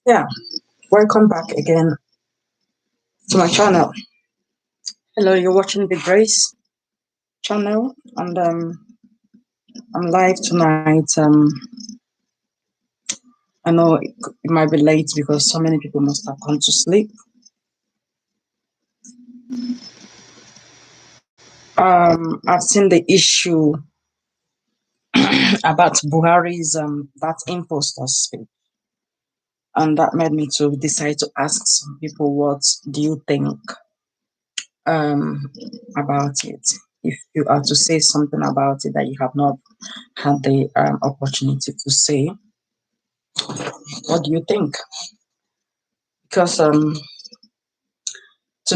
Yeah, welcome back again to my channel. Hello, you're watching the Grace channel, and I'm live tonight. I know it might be late because so many people must have gone to sleep. I've seen the issue about Buhari's that impostor speech, and that made me to decide to ask some people, what do you think um about it? If you are to say something about it that you have not had the opportunity to say, what do you think? Because to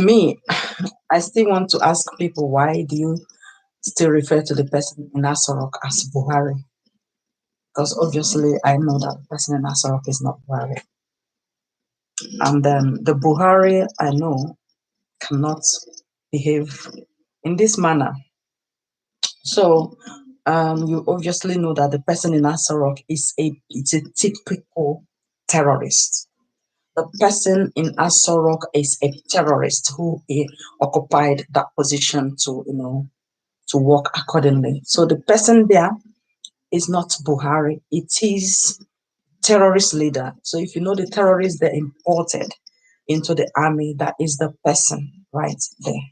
me, I still want to ask people, why do you still refer to the person in Asorok as Buhari? Because obviously I know that the person in Asorok is not Buhari. And the Buhari I know cannot behave in this manner. So you obviously know that the person in Asorok it's a typical terrorist. The person in Asorok is a terrorist who occupied that position to, to work accordingly. So the person there is not Buhari. It is terrorist leader. So if you know the terrorists they imported into the army, that is the person right there.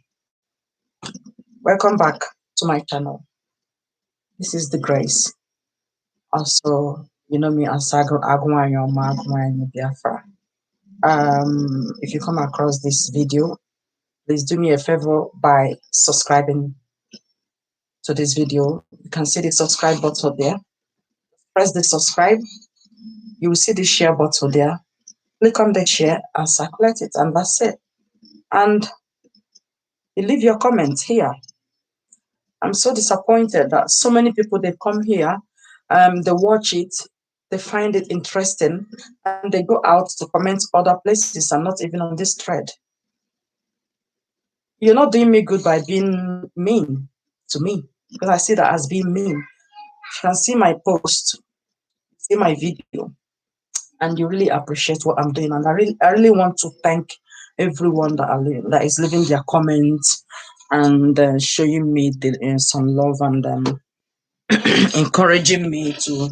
Welcome back to my channel. This is the Grace. Also, you know me as Agwanyo Biafra. If you come across this video, please do me a favor by subscribing to this video. You can see the subscribe button there. Press the subscribe. You will see the share button there. Click on the share and circulate it, and that's it. And you leave your comments here. I'm so disappointed that so many people, they come here, they watch it, they find it interesting, and they go out to comment other places and not even on this thread. You're not doing me good by being mean to me, because I see that as being mean. You can see my post, see my video, and you really appreciate what I'm doing. And I really want to thank everyone that is leaving their comments and showing me some love and encouraging me to,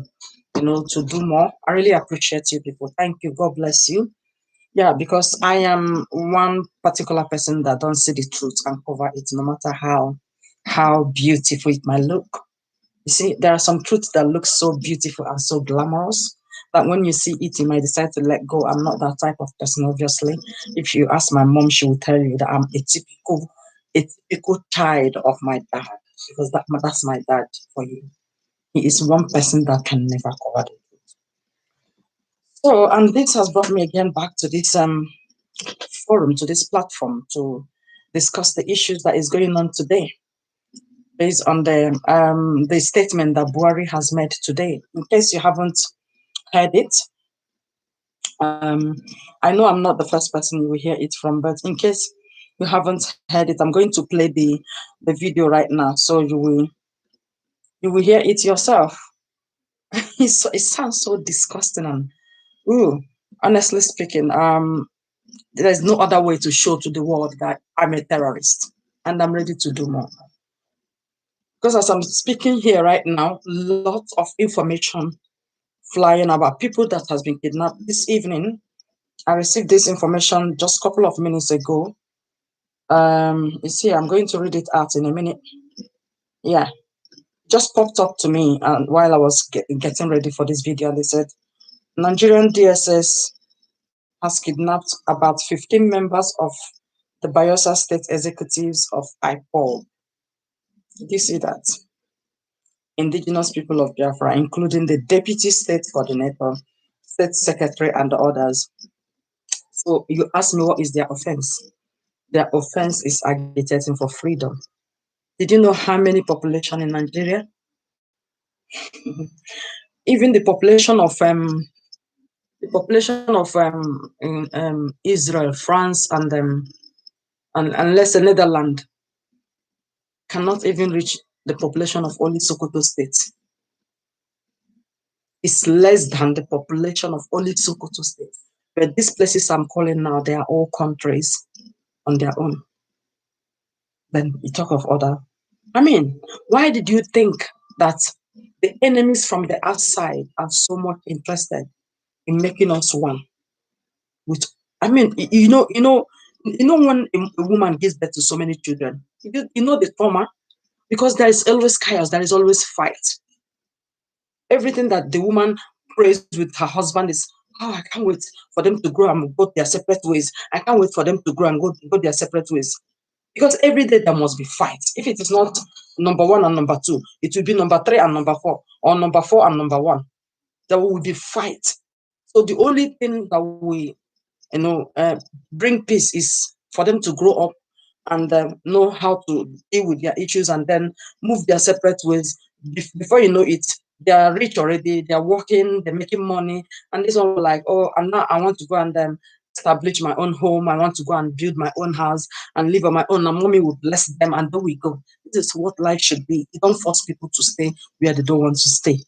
to do more. I really appreciate you people. Thank you. God bless you. Yeah, because I am one particular person that don't see the truth and cover it, no matter how beautiful it might look. You see, there are some truths that look so beautiful and so glamorous that when you see it, you might decide to let go. I'm not that type of person, obviously. If you ask my mom, she will tell you that I'm a typical child of my dad, because that's my dad for you. He is one person that can never cover it. So, and this has brought me again back to this forum, to this platform, to discuss the issues that is going on today, based on the statement that Buhari has made today. In case you haven't heard it, I know I'm not the first person you will hear it from, but in case you haven't heard it, I'm going to play the video right now, so you will hear it yourself. It sounds so disgusting, and ooh, honestly speaking, there's no other way to show to the world that I'm a terrorist and I'm ready to do more. Because as I'm speaking here right now, lots of information flying about people that has been kidnapped. This evening, I received this information just a couple of minutes ago. You see, I'm going to read it out in a minute. Yeah, just popped up to me and while I was getting ready for this video, they said Nigerian DSS has kidnapped about 15 members of the Bayelsa State Executives of IPOL. Did you see that? Indigenous people of Biafra, including the Deputy State Coordinator, State Secretary, and others. So you ask me, what is their offense? Their offense is agitating for freedom. Did you know how many population in Nigeria? Even the population of Israel, France, and let's say Netherlands cannot even reach the population of only Sokoto State. It's less than the population of only Sokoto State. But these places I'm calling now, they are all countries on their own. Then you talk of other. I mean, why did you think that the enemies from the outside are so much interested in making us one? With, I mean, when a woman gives birth to so many children, you know the trauma, because there is always chaos, there is always fight. Everything that the woman prays with her husband is, oh, I can't wait for them to grow and go their separate ways. I can't wait for them to grow and go their separate ways. Because every day there must be fight. If it is not number 1 and number 2, it will be number 3 and number 4, or number 4 and number 1. There will be fight. So the only thing that we, bring peace is for them to grow up and know how to deal with their issues and then move their separate ways. Before you know it, they are rich already, they are working, they're making money, and this one like, oh, and now I want to go and establish my own home, I want to go and build my own house and live on my own, and mommy will bless them, and there we go. This is what life should be. You don't force people to stay where they don't want to stay.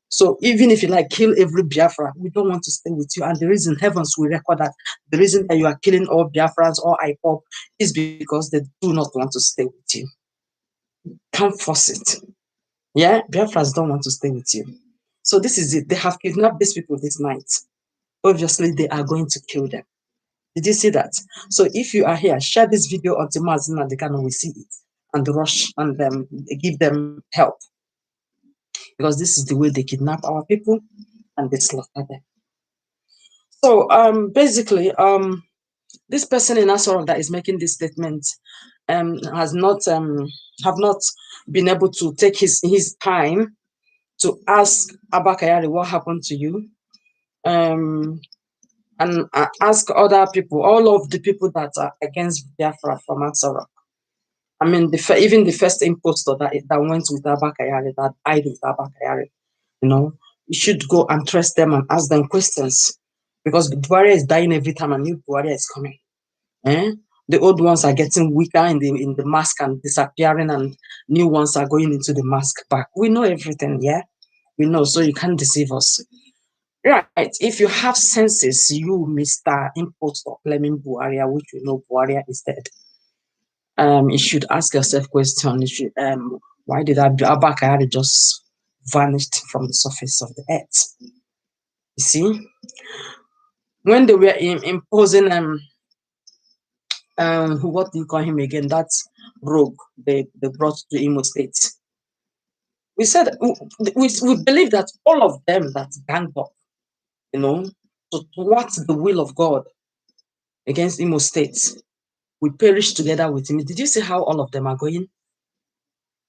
So even if you like kill every Biafra, we don't want to stay with you. And the reason heavens will record that the reason that you are killing all Biafrans or IPOP is because they do not want to stay with you. Can't force it. Yeah, Biafrans don't want to stay with you. So this is it. They have kidnapped these people this night. Obviously, they are going to kill them. Did you see that? So if you are here, share this video until Mazina Dekano will see it and rush and give them help. Because this is the way they kidnap our people and they slaughter them. So basically, this person in Asoro that is making this statement has not have not been able to take his time to ask Abba Kyari what happened to you, and ask other people, all of the people that are against Biafra from Asoro. I mean, even the first impostor that went with Abba Kyari, that died with Abba Kyari, you should go and trust them and ask them questions, because Buhari is dying every time a new Buhari is coming. The old ones are getting weaker in the mask and disappearing, and new ones are going into the mask back. We know everything, yeah? We know, so you can't deceive us. Right. If you have senses, you, Mr. Impostor, claiming Buhari, which we know Buhari is dead, you should ask yourself question. Why did Abba Kyari just vanished from the surface of the earth? You see? When they were imposing what do you call him again? That's rogue they brought to Imo State. We said we believe that all of them that ganged up, to thwart the will of God against Imo State, we perish together with him. Did you see how all of them are going?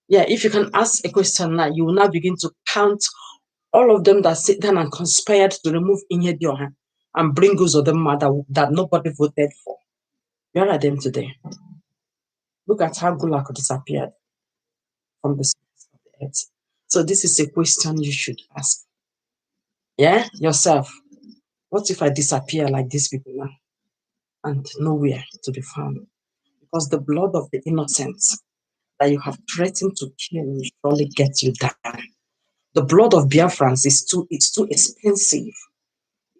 Yeah, if you can ask a question now, you will now begin to count all of them that sit down and conspired to remove Inyedioha and bring those of them that nobody voted for. Where are them today? Look at how Gulak disappeared from the surface of the earth. So this is a question you should ask. Yeah, yourself. What if I disappear like these people now and nowhere to be found? Because the blood of the innocents that you have threatened to kill will surely get you down. The blood of Biafrans is too expensive.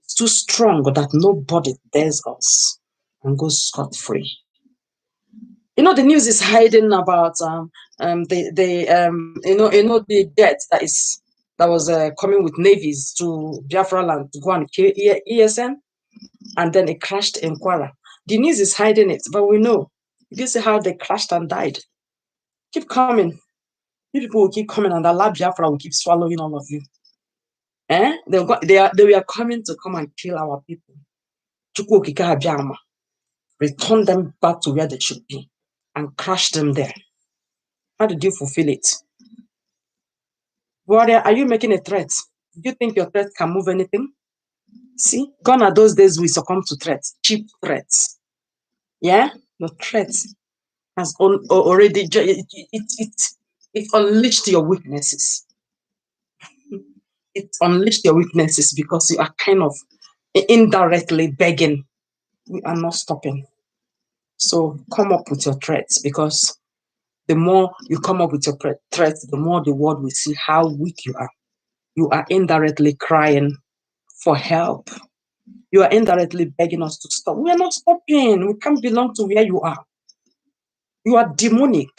It's too strong that nobody dares us and goes scot-free. The news is hiding about the jet that was coming with navies to Biafra land to go and kill ESN, and then it crashed in Kwara. The news is hiding it, but we know. You see how they crashed and died. Keep coming. You people will keep coming, and Allah Biafra will keep swallowing all of you. They were coming to come and kill our people. Return them back to where they should be and crush them there. How did you fulfill it? Warrior, are you making a threat? Do you think your threat can move anything? See, gone are those days we succumb to threats, cheap threats. Yeah, your threat has already it unleashed your weaknesses. It unleashed your weaknesses because you are kind of indirectly begging. We are not stopping. So come up with your threats, because the more you come up with your threats, the more the world will see how weak you are. You are indirectly crying for help. You are indirectly begging us to stop. We are not stopping. We can't belong to where you are. You are demonic.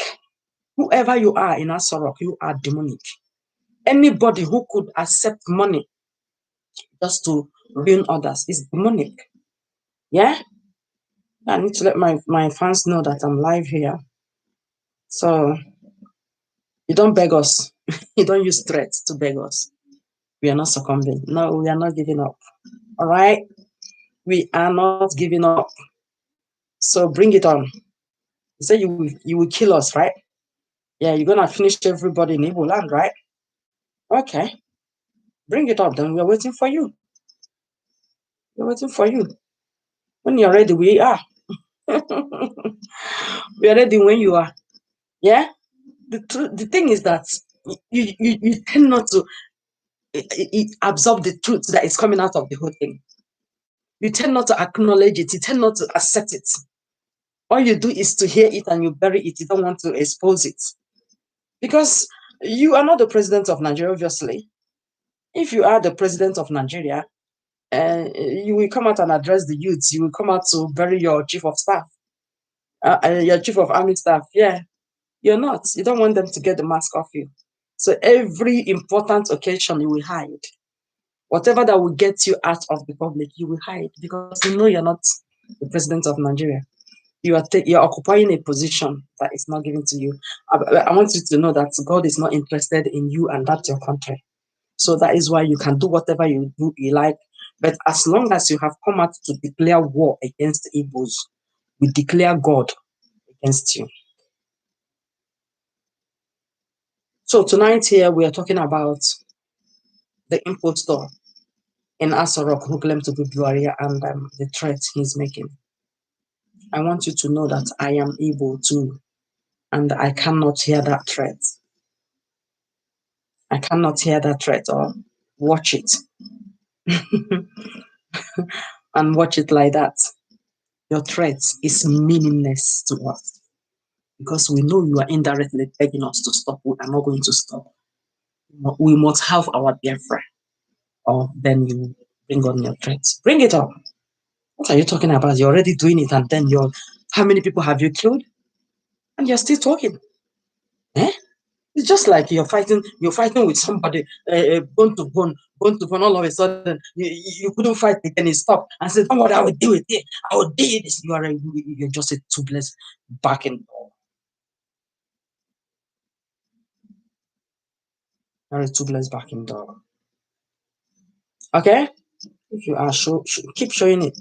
Whoever you are in Asorok, you are demonic. Anybody who could accept money just to ruin others is demonic. Yeah? I need to let my fans know that I'm live here. So you don't beg us. You don't use threats to beg us. We are not succumbing. No, we are not giving up. All right? We are not giving up. So bring it on. You say you will kill us, right? Yeah, you're gonna finish everybody in Igbo land, right? Okay. Bring it up then. We're waiting for you. We're waiting for you. When you're ready, we are. We are ready when you are. Yeah? The thing is that you tend not to absorb the truth that is coming out of the whole thing. You tend not to acknowledge it. You tend not to accept it. All you do is to hear it and you bury it. You don't want to expose it. Because you are not the president of Nigeria, obviously. If you are the president of Nigeria, you will come out and address the youths. You will come out to bury your chief of staff, your chief of army staff. Yeah, you're not. You don't want them to get the mask off you. So every important occasion, you will hide. Whatever that will get you out of the public, you will hide because you know you're not the president of Nigeria. You're occupying a position that is not given to you. I want you to know that God is not interested in you and that's your country. So that is why you can do whatever you like. But as long as you have come out to declare war against the Igbos, we declare God against you. So tonight here we are talking about the impostor in Asorok who claimed to be Buhari and the threat he's making. I want you to know that I am able to, and I cannot hear that threat. I cannot hear that threat or watch it. And watch it like that. Your threat is meaningless to us because we know you are indirectly begging us to stop. We are not going to stop. We must have our Biafra, or then you bring on your threats. Bring it on. What are you talking about? You're already doing it, and then how many people have you killed? And you're still talking. Eh? It's just like you're fighting with somebody, bone to bone, all of a sudden, you couldn't fight again, you stop and say, don't worry, I will deal with it. I will deal with this. You're just a toothless backing dog. You're a toothless backing dog. Okay? If you are, keep showing it.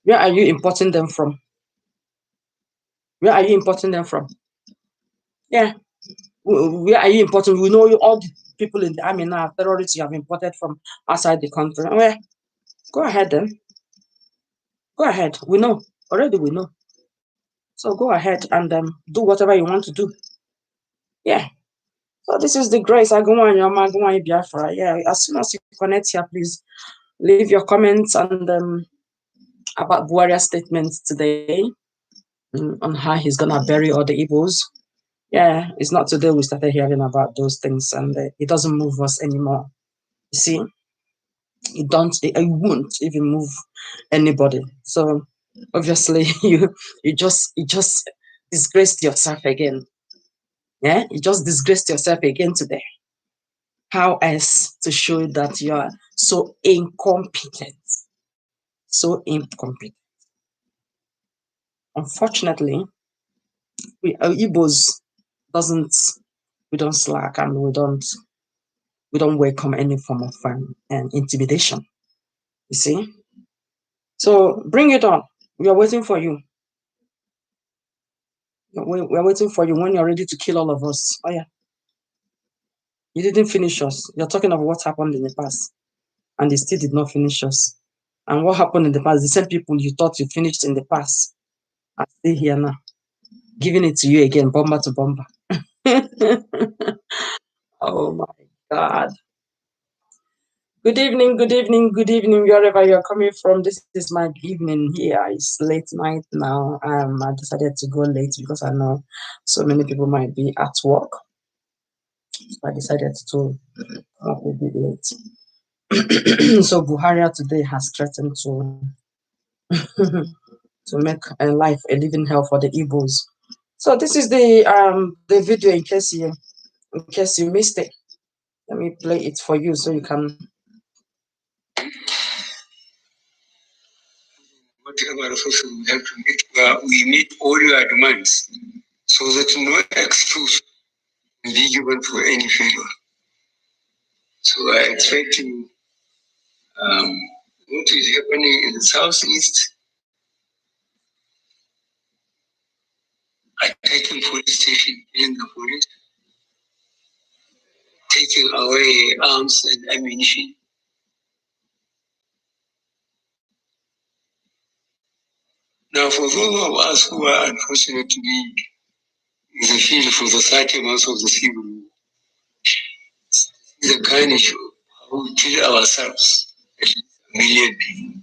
Where are you importing them from? Where are you importing them from? Yeah. Where are you importing? We know all the people in the army now, terrorists you have imported from outside the country. Where? Go ahead then. Go ahead. We know. Already we know. So go ahead and do whatever you want to do. Yeah. So this is the grace. I go on your Biafra. Yeah. As soon as you connect here, please leave your comments and about Buhari's statements today on how he's gonna bury all the Igbos. Yeah, it's not today we started hearing about those things, and it doesn't move us anymore. You see, it won't even move anybody. So obviously, you just disgraced yourself again. Yeah, you just disgraced yourself again today. How else to show that you are so incompetent? So incompetent. Unfortunately, we Igbos we don't slack and we don't welcome any form of intimidation. You see? So bring it on. We are waiting for you. We are waiting for you when you're ready to kill all of us. Oh yeah. You didn't finish us. You're talking about what happened in the past. And they still did not finish us. And what happened in the past, the same people you thought you finished in the past are still here now. Giving it to you again, bomber to bomber. Oh my God. Good evening, wherever you're coming from. This is my evening here. It's late night now. I decided to go late because I know so many people might be at work. So I decided to come up a bit late. So Buhari today has threatened to to make a life a living hell for the Igbos. So this is the video in case you missed it. Let me play it for you so you can. Whatever resources we have to meet, we meet all your demands, so that no excuse will be given for any failure. So I expect to what is happening in the southeast, attacking police station in the police, taking away arms and ammunition. Now, for those of us who are unfortunate to be in the field for the 30 months of the civil war, the kind of how we kill ourselves, at least a million people.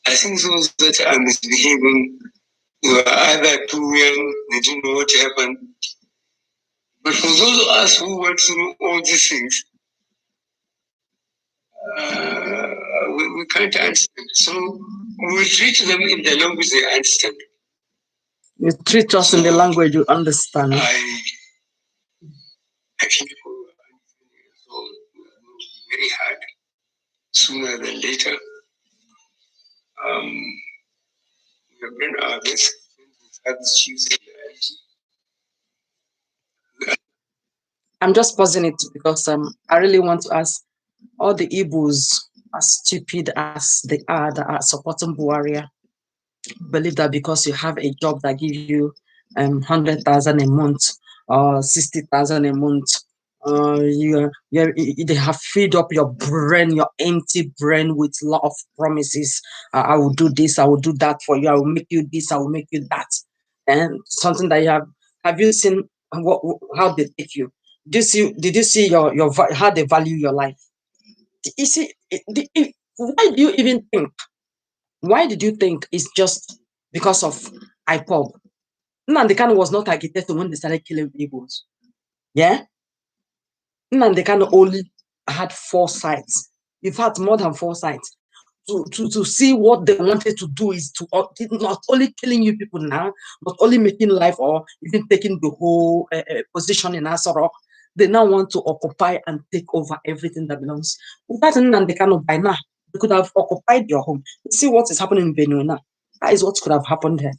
I think those that are misbehaving were either too young, they didn't know what happened. But for those of us who went through all these things, we can't understand. So we treat them in the language they understand. You treat us in the language you understand. I think so very hard. Sooner than later, we have done our best. I'm just pausing it because I really want to ask all the Igbos, as stupid as they are, that are supporting Buhari, believe that because you have a job that gives you 100,000 a month or 60,000 a month, they have filled up your brain, your empty brain, with a lot of promises. I will do this, I will do that for you, I will make you this, I will make you that, and something that you have you seen how they take you? Did you see your how they value your life? You see, why do you even think? Why did you think it's just because of IPOB? Nnamdi Kanu was not agitated when they started killing Igbos. Yeah? Nnamdi Kanu only had 4 sites. In fact, more than 4 sites. To see what they wanted to do is to not only killing you people now, not only making life or even taking the whole position in Asoro. They now want to occupy and take over everything that belongs. Without Nnamdi Kanu by now, they could have occupied your home. See what is happening in Benue now. That is what could have happened here.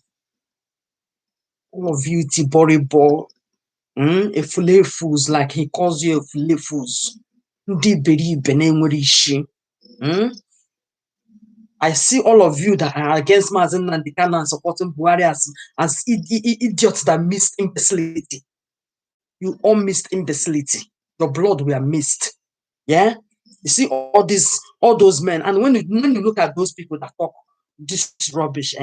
All of you, Tiboribo, fools, like he calls you fools. I see all of you that are against Mazen Nandikana and supporting Buhari as idiots that missed imbecility. You all missed imbecility. Your blood were missed. Yeah? You see all those men, and when you look at those people that talk this rubbish,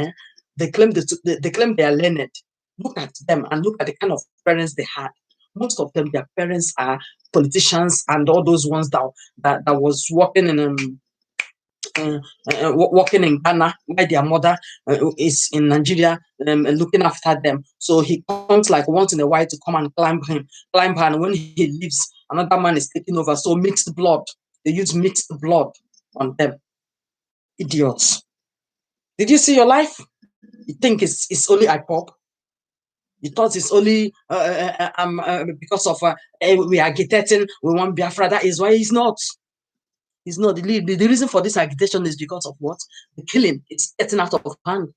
they claim they are learned. Look at them and look at the kind of parents they had. Most of them, their parents are politicians and all those ones that was working in working in Ghana, while their mother is in Nigeria, looking after them. So he comes like once in a while to come and climb her, and when he leaves, another man is taking over. So mixed blood. They use mixed blood on them. Idiots. Did you see your life? You think it's only IPOP? You thought it's only because of we are agitating, we want Biafra. That is why he's not. He's not. The reason for this agitation is because of what? The killing. It's getting out of hand.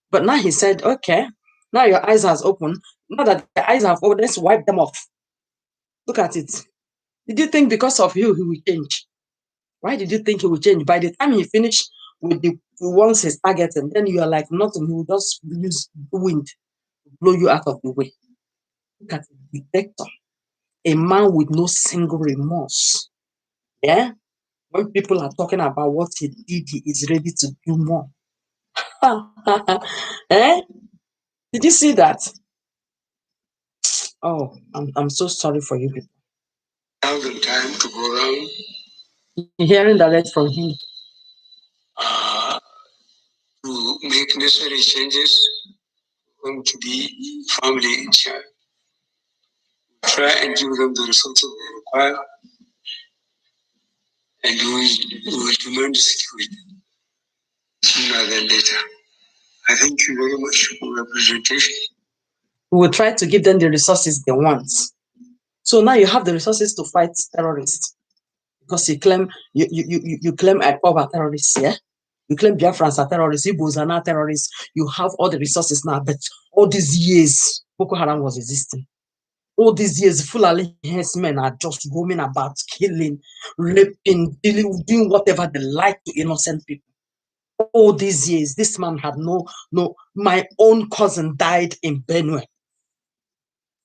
But now he said, okay, now your eyes has opened. Now that the eyes have opened, let's wipe them off. Look at it. Did you think because of you he will change? Why did you think he will change? By the time he finished with the ones he's targeting, then you are like nothing. He will just use wind to blow you out of the way. Look at the dictator. A man with no single remorse. Yeah? When people are talking about what he did, he is ready to do more. Eh? Did you see that? Oh, I'm so sorry for you people. Now the time to go around. Hearing that from him. To make necessary changes, going to be family in charge. Try and give them the resources they require. and we will demand security sooner than later. I thank you very much for your presentation. We will try to give them the resources they want. So now you have the resources to fight terrorists, because you claim you claim IPOB are terrorists, yeah? You claim Biafrans are terrorists, Igbos are not terrorists. You have all the resources now, but all these years, Boko Haram was existing. All these years, Fulani men are just roaming about, killing, raping, doing whatever they like to innocent people. All these years, this man had no. My own cousin died in Benue.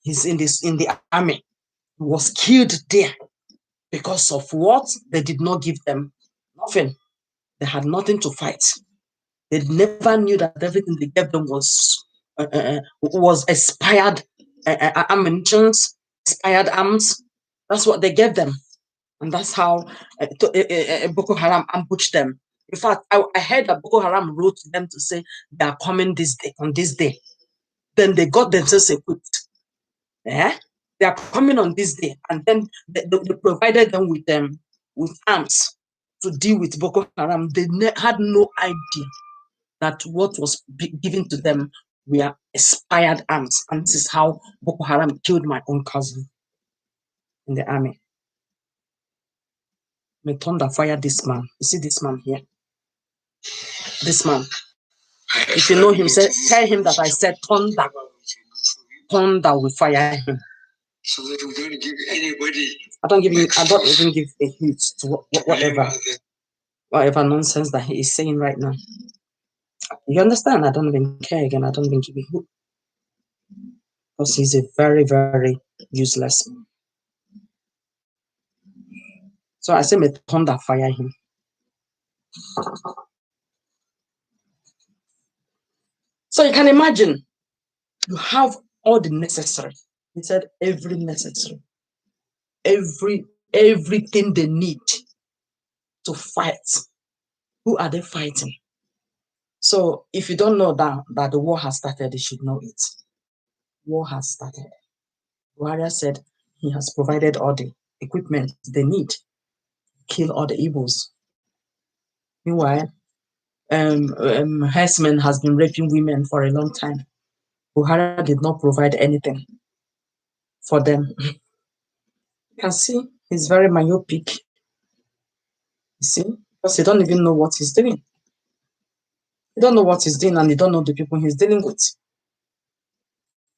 He's in the army. He was killed there because of what? They did not give them nothing. They had nothing to fight. They never knew that everything they gave them was expired ammunition, expired arms. That's what they gave them. And that's how Boko Haram ambushed them. In fact, I heard that Boko Haram wrote to them to say they are coming this day, on this day. Then they got themselves equipped. Yeah? They are coming on this day. And then they provided them with arms to deal with Boko Haram. They had no idea that what was given to them were expired arms. And this is how Boko Haram killed my own cousin in the army. May thunder fire this man. You see this man here? This man. If you know him, tell him that I said thunder. Thunder will fire him. So that we don't give anybody. I don't even give a hint to whatever nonsense that he is saying right now. You understand? I don't even care again. I don't even give a hoot. Because he's a very, very useless man. So I say, may thunder fire him. So you can imagine, you have all the necessary. He said every necessary, everything they need to fight. Who are they fighting? So if you don't know that the war has started, you should know it. War has started. Buhari said he has provided all the equipment they need to kill all the Igbos. Meanwhile, herdsmen has been raping women for a long time. Buhari did not provide anything for them. You can see he's very myopic. You see, because he don't even know what he's doing. He don't know what he's doing, and he don't know the people he's dealing with.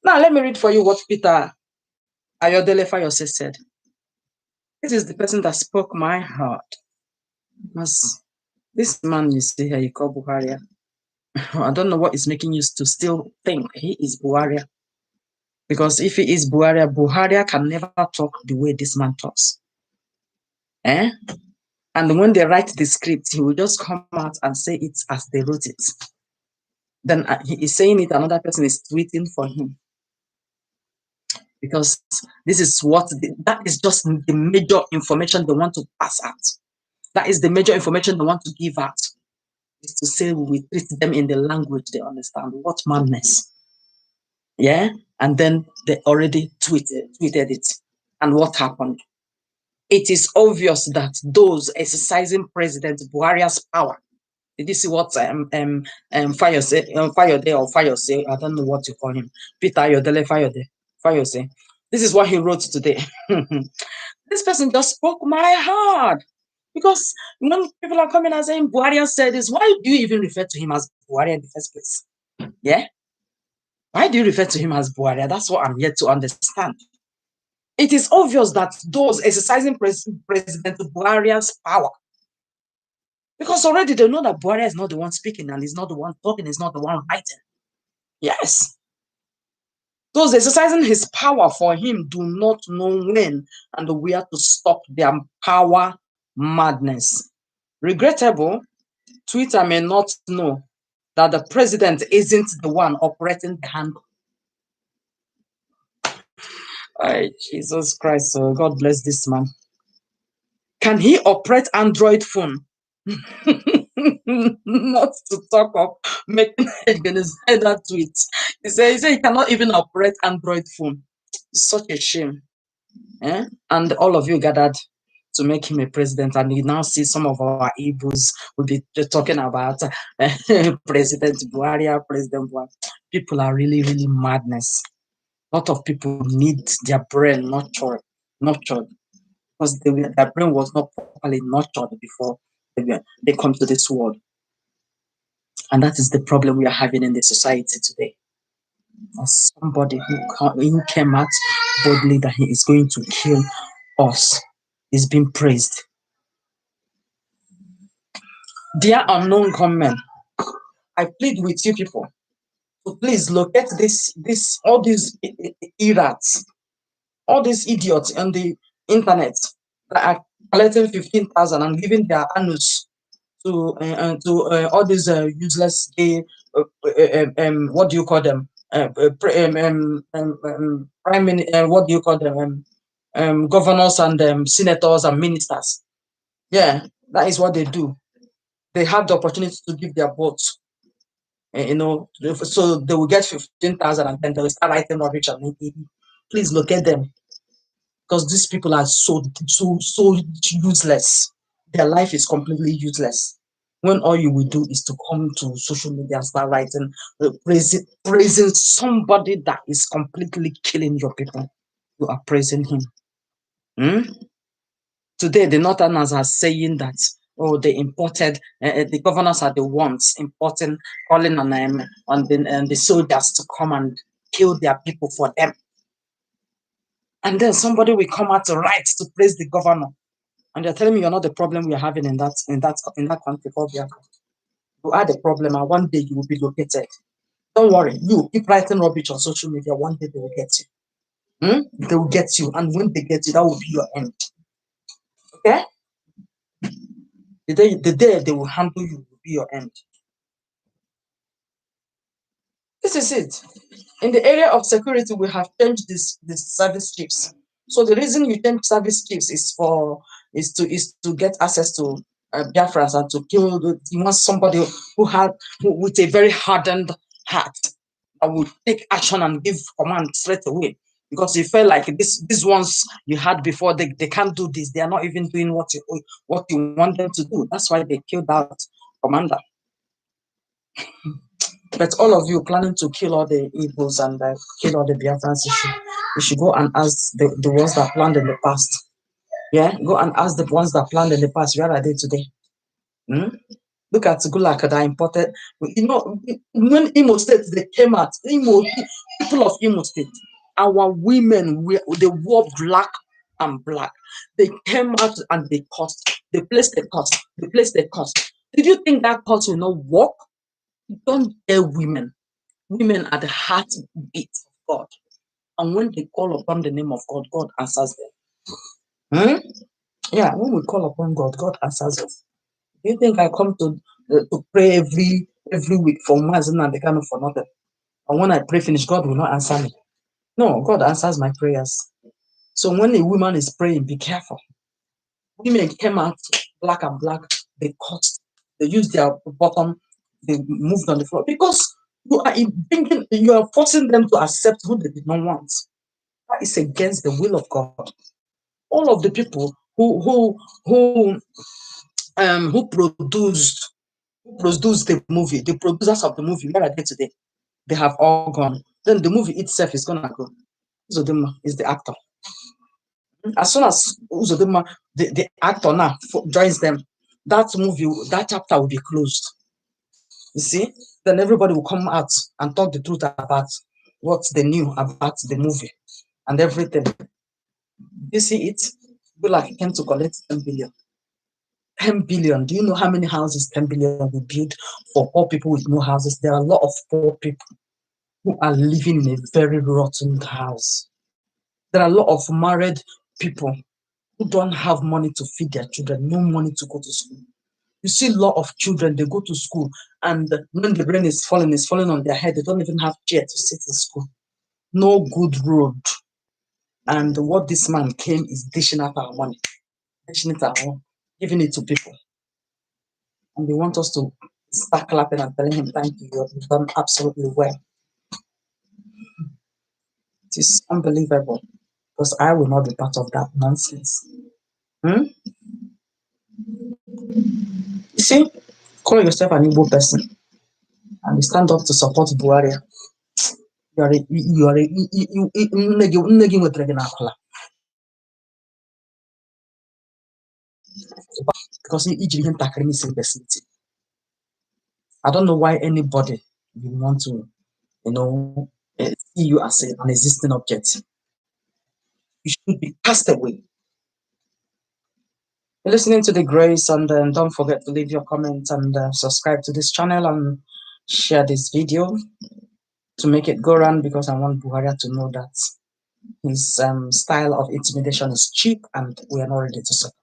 Now, let me read for you what Peter Ayodele Fayose said. This is the person that spoke my heart. This man you see here, you call Buhari. I don't know what is making you to still think he is Buhari. Because if he is Buhari, Buhari can never talk the way this man talks. Eh? And when they write the script, he will just come out and say it as they wrote it. Then he is saying it, another person is tweeting for him. Because this is that is just the major information they want to pass out. That is the major information they want to give out. Is to say we treat them in the language they understand. What madness. Yeah? And then they already tweeted it. And what happened? It is obvious that those exercising President Buhari's power. Did you see what Fayode or Fayose, I don't know what you call him, Peter Ayodele Fayose. This is what he wrote today. This person just spoke my heart. Because when people are coming and saying Buhari said this, why do you even refer to him as Buhari in the first place? Yeah? Why do you refer to him as Buhari? That's what I'm yet to understand. It is obvious that those exercising President Buhari's power, because already they know that Buhari is not the one speaking and he's not the one talking, he's not the one writing. Yes. Those exercising his power for him do not know when and where to stop their power madness. Regrettable, Twitter may not know that the president isn't the one operating the handle. Jesus Christ, oh, God bless this man. Can he operate Android phone? Not to talk of making that tweet. He said he cannot even operate Android phone. It's such a shame. Eh? And all of you gathered to make him a president. And you now see some of our Igbos will be talking about President Buhari, President Buhari. People are really, really madness. A lot of people need their brain nurtured, because their brain was not properly nurtured before they come to this world. And that is the problem we are having in the society today. As somebody who came out boldly that he is going to kill us is being praised. Dear unknown gunmen, I plead with you people to please locate all these irats, all these idiots on the internet that are collecting 15,000 and giving their anus to all these useless what do you call them? Prime minister, what do you call them? Governors and senators and ministers. Yeah, that is what they do. They have the opportunity to give their votes, so they will get 15,000 and then they will start writing rubbish on it. Please locate them, because these people are so useless. Their life is completely useless. When all you will do is to come to social media and start writing, praising somebody that is completely killing your people. You are praising him. Today, the Northerners are saying that, oh, they imported, the governors are the ones importing, calling on the soldiers to come and kill their people for them. And then somebody will come out to write to praise the governor. And they're telling me you're not the problem we are having in that country called Biafra. You are the problem, and one day you will be located. Don't worry, you keep writing rubbish on social media, one day they will get you. They will get you, and when they get you, that will be your end. Okay? The day they will handle you will be your end. This is it. In the area of security, we have changed this service chiefs. So the reason you change service chiefs is to get access to Biafrans and to kill. You want somebody with a very hardened heart that will take action and give command straight away. Because you felt like these ones you had before, they can't do this. They are not even doing what you want them to do. That's why they killed that commander. But all of you planning to kill all the Igbos and kill all the Biafrans, you should go and ask the ones that planned in the past. Yeah, go and ask the ones that planned in the past. Where are they today? Look at Gulak that imported. When Imo State they came out, people of Imo State, our women they wore black and black. They came out and they cursed. They placed the curse. They placed the curse. Did you think that curse will not work? Don't dare women. Women are the heartbeat of God. And when they call upon the name of God, God answers them. Yeah, when we call upon God, God answers us. Do you think I come to pray every week for Mazin and the kind of for nothing? And when I pray finish, God will not answer me. No, God answers my prayers. So when a woman is praying, be careful. Women came out black and black, they cut, they used their bottom, they moved on the floor because you are forcing them to accept who they did not want. That is against the will of God. All of the people who produced the movie, the producers of the movie, where are they today? They have all gone. Then the movie itself is gonna go. Uzodinma is the actor. As soon as Uzodinma, the actor now joins them, that movie, that chapter will be closed. You see? Then everybody will come out and talk the truth about what they knew about the movie and everything. You see it? People like came to collect 10 billion. 10 billion. Do you know how many houses 10 billion will build for poor people with no houses? There are a lot of poor people who are living in a very rotten house. There are a lot of married people who don't have money to feed their children, no money to go to school. You see a lot of children, they go to school, and when the rain is falling on their head. They don't even have chair to sit in school. No good road. And what this man came is dishing out our money, dishing it out, giving it to people. And they want us to start clapping and telling him, thank you, you've done absolutely well. It is unbelievable, because I will not be part of that nonsense. Hmm? You see, call yourself an Igbo person and you stand up to support Buhari. Nne gị nwetara gị n'akwụla because ijiri ihe ntakịrị n'isi pesiti. I don't know why anybody will want to, see you as an existing object. You should be cast away. You're listening to The Grace, and don't forget to leave your comments and subscribe to this channel and share this video to make it go around, because I want Buhari to know that his style of intimidation is cheap and we are not ready to support.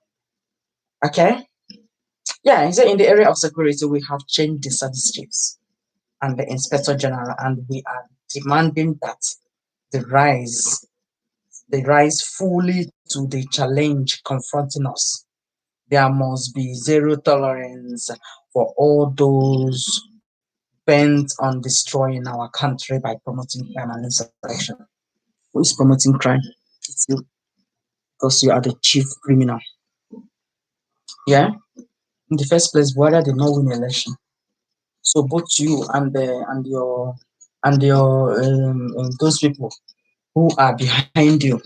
Okay? Yeah, he said in the area of security, we have changed the service chiefs and the inspector general, and we are demanding that they rise fully to the challenge confronting us. There must be zero tolerance for all those bent on destroying our country by promoting crime and insurrection. Who is promoting crime? It's you, because you are the chief criminal. Yeah? In the first place, Buhari did not win election. So both you and those people who are behind you,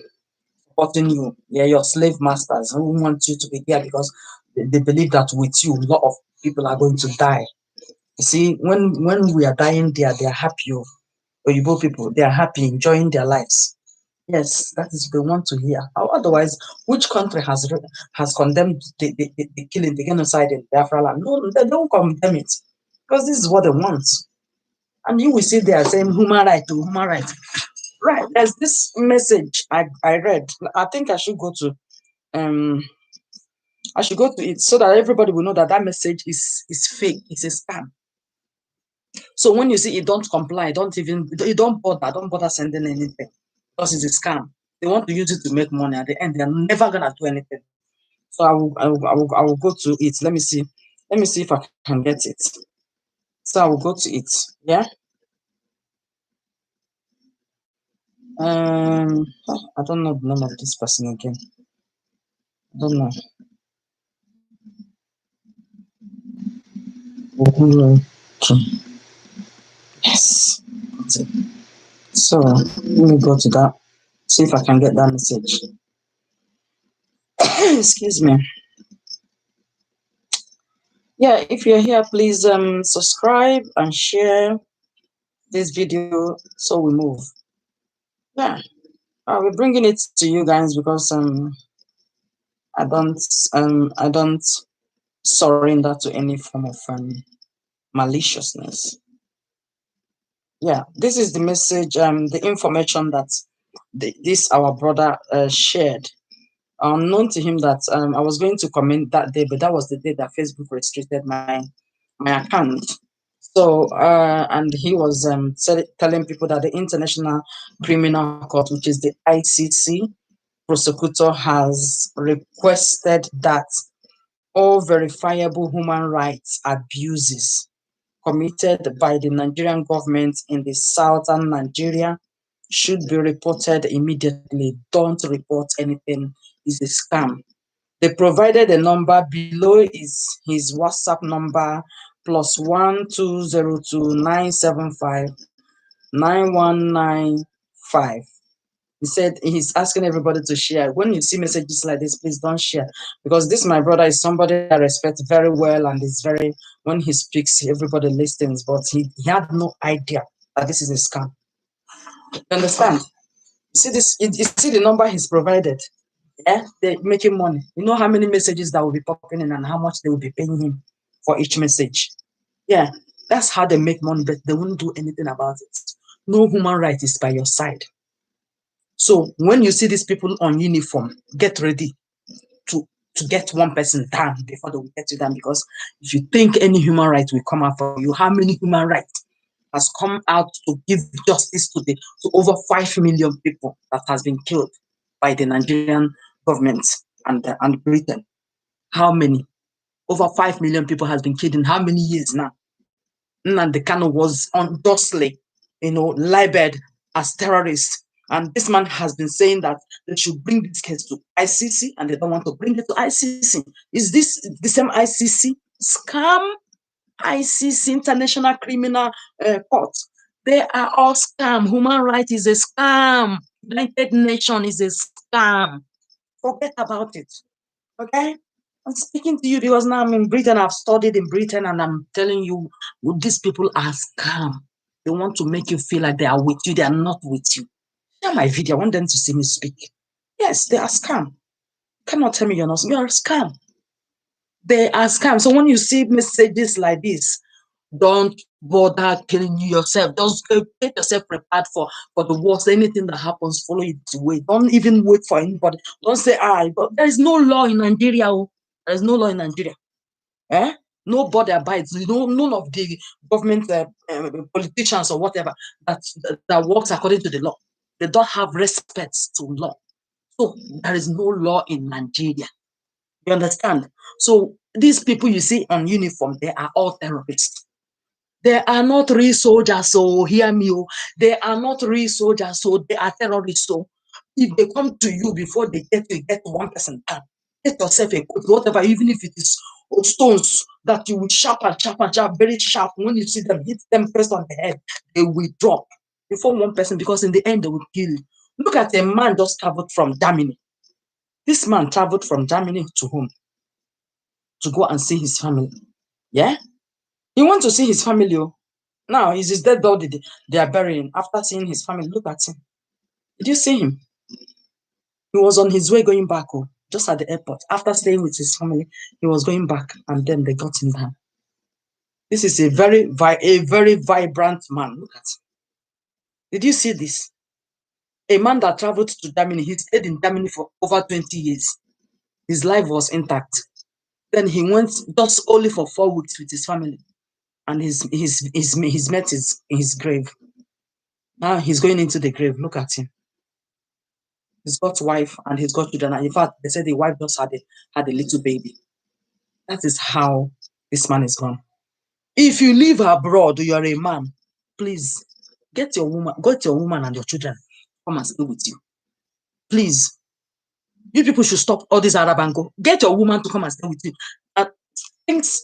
supporting you, yeah, your slave masters who want you to be there because they believe that with you, a lot of people are going to die. You see, when we are dying there, they are happy. Oyibo people, they are happy, enjoying their lives. Yes, that is they want to hear. Otherwise, which country has condemned the killing, the genocide in Biafra land? No, they don't condemn it because this is what they want. And you will see they are saying human right to human right. Right. There's this message I read. I think I should go to it so that everybody will know that that message is fake. It's a scam. So when you see it, don't comply. Don't bother sending anything because it's a scam. They want to use it to make money. At the end, they're never gonna do anything. So I will go to it. Let me see. Let me see if I can get it. So I will go to it. Yeah. I don't know the name of this person again. I don't know. Okay. Yes. That's it. So let me go to that. See if I can get that message. Excuse me. Yeah, if you're here, please subscribe and share this video so we move. Yeah, I'll be bringing it to you guys because I don't surrender to any form of maliciousness. Yeah, this is the message, the information that this our brother shared. Known to him that I was going to comment that day, but that was the day that Facebook restricted my account. So and he was telling people that the International Criminal Court, which is the ICC, prosecutor has requested that all verifiable human rights abuses committed by the Nigerian government in the southern Nigeria should be reported immediately. Don't report anything. It's a scam. They provided a number below is his WhatsApp number +12029759195. He said he's asking everybody to share. When you see messages like this, please don't share. Because this, my brother, is somebody I respect very well and is very, when he speaks, everybody listens. But he had no idea that this is a scam. You understand? You see this, you see the number he's provided. Yeah, they're making money. You know how many messages that will be popping in and how much they will be paying him for each message. Yeah, that's how they make money, but they won't do anything about it. No human right is by your side. So when you see these people on uniform, get ready to get one person down before they will get you down. Because if you think any human right will come out for you, how many human rights has come out to give justice to over 5 million people that has been killed by the Nigerian government and Britain? How many? Over 5 million people has been killed in how many years now? Nnamdi Kanu was unjustly, libeled as terrorists And this man has been saying that they should bring this case to ICC, and they don't want to bring it to ICC. Is this the same ICC scam? ICC, International Criminal Court. They are all scam. Human rights is a scam. United Nations is a scam. Forget about it. Okay? I'm speaking to you because now I'm in Britain. I've studied in Britain, and I'm telling you, these people are scam. They want to make you feel like they are with you. They are not with you. Share my video. I want them to see me speak. Yes, they are scam. You cannot tell me you're not. You're a scam. They are scam. So when you see messages like this, don't bother killing yourself. Just get yourself prepared for the worst. Anything that happens, follow it away. Don't even wait for anybody. Don't say, but there is no law in Nigeria. There is no law in Nigeria. Nobody abides. None of the government politicians or whatever that works according to the law. They don't have respect to law. So there is no law in Nigeria. You understand? So these people you see on uniform, they are all terrorists. They are not real soldiers, so hear me. They are not real soldiers, so they are terrorists. So if they come to you before they get one person down, get yourself a coat, whatever, even if it is stones that you will sharp, very sharp. When you see them, hit them first on the head, they will drop before one person, because in the end they will kill you. Look at a man just traveled from Germany. This man traveled from Germany to home to go and see his family. Yeah? He wants to see his family. Now, is his dead body they are burying. After seeing his family, look at him. Did you see him? He was on his way going back, just at the airport. After staying with his family, he was going back, and then they got him down. This is a very vibrant man. Look at him. Did you see this? A man that traveled to Germany. He stayed in Germany for over 20 years. His life was intact. Then he went just only for 4 weeks with his family, and he's met his grave. Now he's going into the grave. Look at him. He's got wife and he's got children. And in fact, they said the wife just had a little baby. That is how this man is gone. If you live abroad, you are a man, please get your woman and your children come and stay with you. Please. You people should stop all this Arab and go. Get your woman to come and stay with you. Things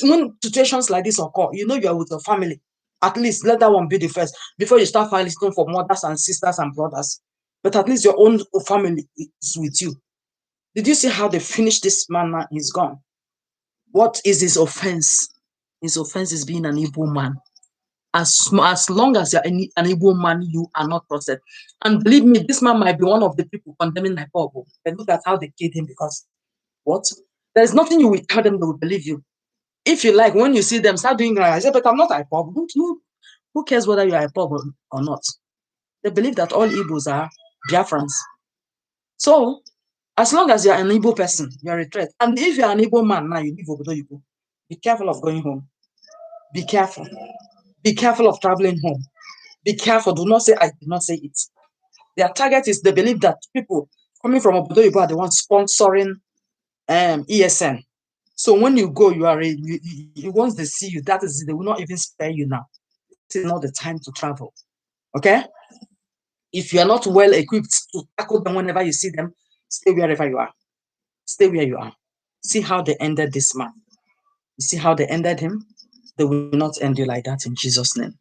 when situations like this occur, you know you are with your family. At least let that one be the first before you start filing for mothers and sisters and brothers. But at least your own family is with you. Did you see how they finished this man? Now he's gone. What is his offense? His offense is being an evil man. As long as you're an evil man, you are not trusted. And believe me, this man might be one of the people condemning my Bible. And look at how they killed him, because what? There's nothing you will tell them, they will believe you. If you like, when you see them start doing I say, but I'm not IPOB. Who cares whether you are IPOB or not? They believe that all Igbos are Biafrans. So, as long as you're an Igbo person, you're a threat. And if you're an Igbo man now, you live over there, you go. Be careful of going home. Be careful. Be careful of traveling home. Be careful. Do not say I did not say it. Their target is they believe that people coming from Obodo Igbo are the ones sponsoring ESN. So when you go, once they see you, that is, they will not even spare you now. This is not the time to travel. Okay? If you are not well equipped to tackle them whenever you see them, stay wherever you are. Stay where you are. See how they ended this man. You see how they ended him? They will not end you like that in Jesus' name.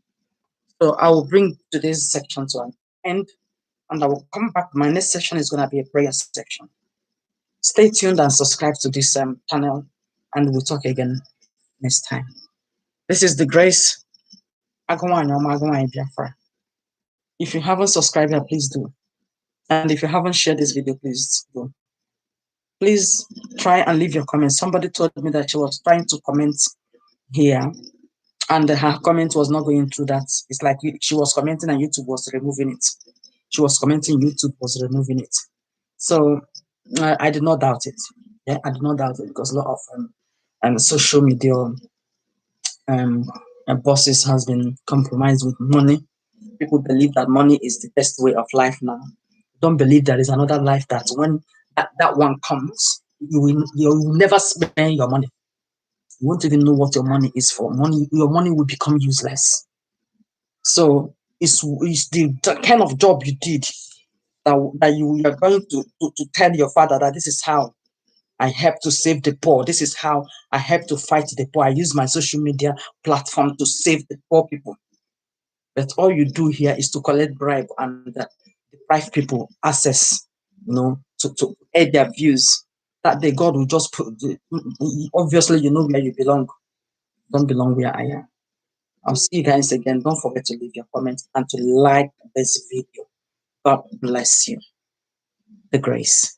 So I will bring today's section to an end, and I will come back. My next section is going to be a prayer section. Stay tuned and subscribe to this channel, and we'll talk again next time. This is the Grace. If you haven't subscribed yet, please do. And if you haven't shared this video, please do. Please try and leave your comments. Somebody told me that she was trying to comment here, and her comment was not going through that. It's like she was commenting and YouTube was removing it. She was commenting, YouTube was removing it. So I did not doubt it. Yeah, I did not doubt it, because a lot of social media bosses has been compromised with money. People believe that money is the best way of life now. Don't believe there is another life that when that one comes, you will never spend your money. You won't even know what your money is for. Your money will become useless. So is the kind of job you did that you are going to tell your father that this is how I help to save the poor. This is how I help to fight the poor. I use my social media platform to save the poor people. But all you do here is to collect bribe and deprive people access, to aid their views. That day God will just put, obviously you know where you belong. Don't belong where I am. I'll see you guys again. Don't forget to leave your comments and to like this video. God bless you. The grace.